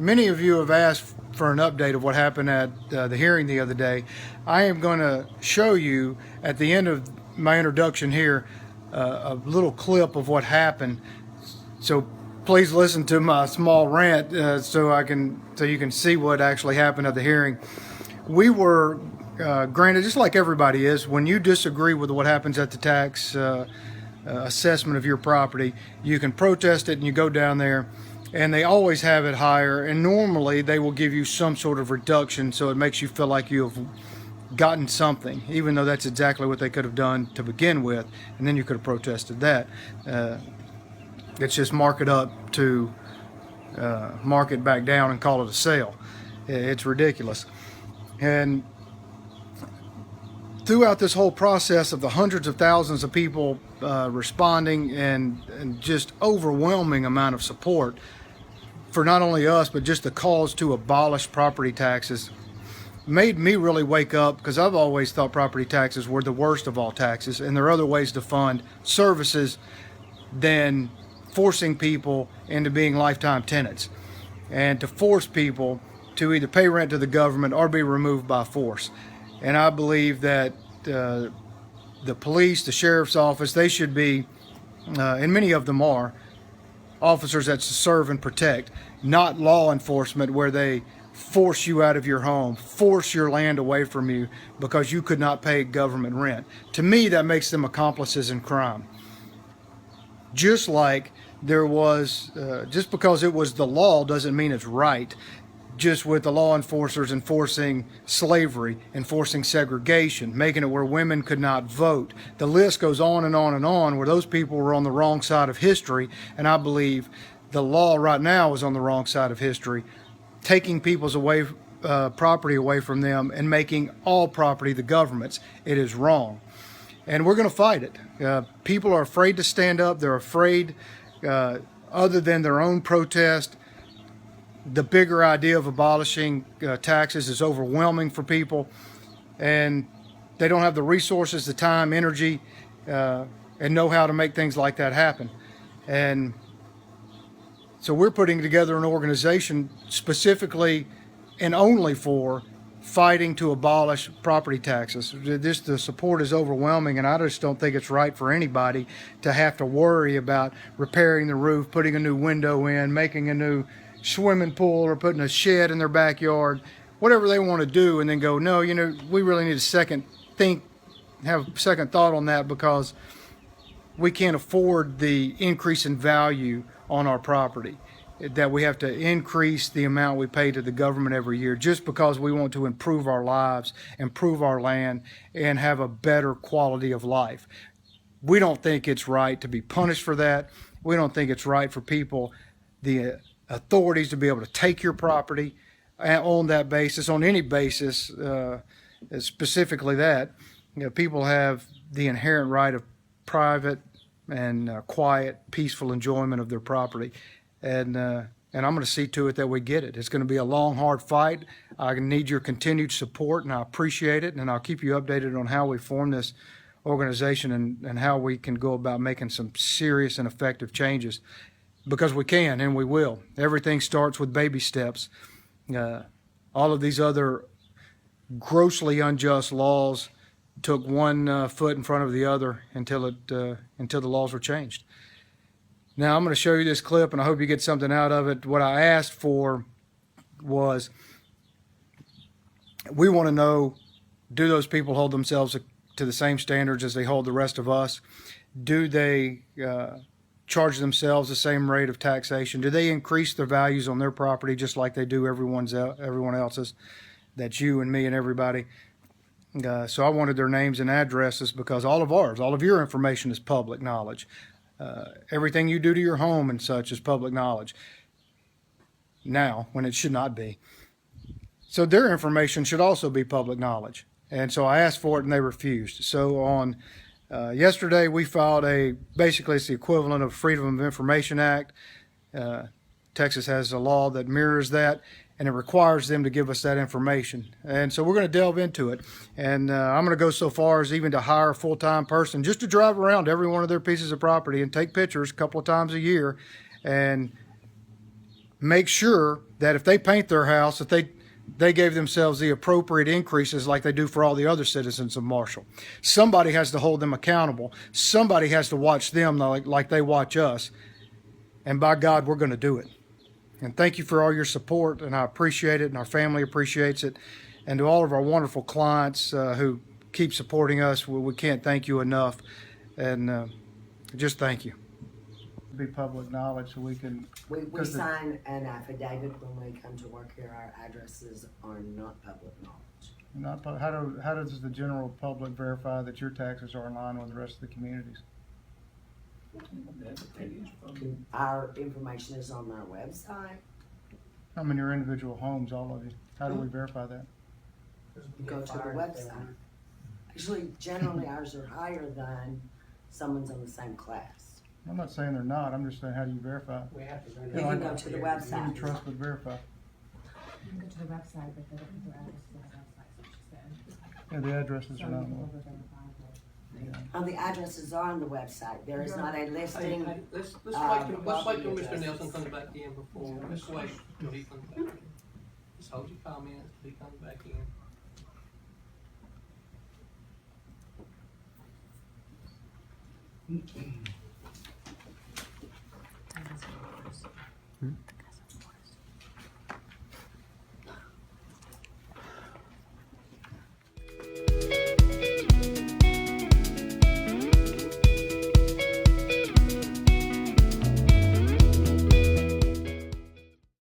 Many of you have asked for an update of what happened at the hearing the other day. I am going to show you at the end of my introduction here a little clip of what happened. So please listen to my small rant so you can see what actually happened at the hearing. We were granted, just like everybody is, when you disagree with what happens at the tax assessment of your property, you can protest it and you go down there, and they always have it higher, and normally they will give you some sort of reduction so it makes you feel like you have gotten something, even though that's exactly what they could have done to begin with, and then you could have protested that. It's just mark it up to mark it back down and call it a sale. It's ridiculous. And throughout this whole process of the hundreds of thousands of people responding and just overwhelming amount of support for not only us but just the cause to abolish property taxes made me really wake up, because I've always thought property taxes were the worst of all taxes, and there are other ways to fund services than forcing people into being lifetime tenants and to force people to either pay rent to the government or be removed by force. And I believe that the police, the sheriff's office, they should be, and many of them are, officers that serve and protect, not law enforcement where they force you out of your home, force your land away from you because you could not pay government rent. To me, that makes them accomplices in crime. Just like there was, just because it was the law doesn't mean it's right. Just with the law enforcers enforcing slavery, enforcing segregation, making it where women could not vote. The list goes on and on and on, where those people were on the wrong side of history, and I believe the law right now is on the wrong side of history, taking people's property away from them and making all property the government's. It is wrong, and we're going to fight it. People are afraid to stand up. They're afraid, other than their own protest. The bigger idea of abolishing taxes is overwhelming for people, and they don't have the resources, the time, energy, and know how to make things like that happen. And so we're putting together an organization specifically and only for fighting to abolish property taxes. The support is overwhelming, and I just don't think it's right for anybody to have to worry about repairing the roof, putting a new window in, making a new swimming pool, or putting a shed in their backyard, whatever they want to do, and then go, no, we really need to have a second thought on that, because we can't afford the increase in value on our property, that we have to increase the amount we pay to the government every year just because we want to improve our lives, improve our land, and have a better quality of life. We don't think it's right to be punished for that. We don't think it's right for people, the authorities, to be able to take your property on that basis, on any basis, specifically that. People have the inherent right of private and quiet, peaceful enjoyment of their property. And I'm going to see to it that we get it. It's going to be a long, hard fight. I need your continued support, and I appreciate it. And I'll keep you updated on how we form this organization and how we can go about making some serious and effective changes. Because we can, and we will. Everything starts with baby steps. All of these other grossly unjust laws took one foot in front of the other until the laws were changed. Now I'm going to show you this clip, and I hope you get something out of it. What I asked for was, we want to know, do those people hold themselves to the same standards as they hold the rest of us? Do they charge themselves the same rate of taxation? Do they increase their values on their property just like they do everyone else's? That's you and me and everybody. So I wanted their names and addresses, because all of your information is public knowledge. Everything you do to your home and such is public knowledge now, when it should not be. So their information should also be public knowledge. And so I asked for it, and they refused. So on yesterday, we filed basically it's the equivalent of Freedom of Information Act. Texas has a law that mirrors that, and it requires them to give us that information. And so we're going to delve into it. And I'm going to go so far as even to hire a full-time person just to drive around every one of their pieces of property and take pictures a couple of times a year and make sure that if they paint their house, that they gave themselves the appropriate increases like they do for all the other citizens of Marshall. Somebody has to hold them accountable. Somebody has to watch them like they watch us. And by God, we're going to do it. And thank you for all your support, and I appreciate it, and our family appreciates it. And to all of our wonderful clients who keep supporting us, we can't thank you enough. And just thank you. Be public knowledge so we can. We sign an affidavit when we come to work here. Our addresses are not public knowledge. How does the general public verify that your taxes are in line with the rest of the communities? Our information is on our website. I mean, your individual homes, all of you. How do we verify that? You go to the website. Actually, generally ours are higher than someone's on the same class. I'm not saying they're not. I'm just saying, how do you verify? You can go to the website. You can trust but verify. You can go to the website, but they don't put their addresses on the website, so she said. Yeah, the addresses are not. On the addresses are on the website. There is not a listing. Let's wait till Mr. Nelson comes back in before, let's wait till he comes back in. Just hold your comments till he comes back in.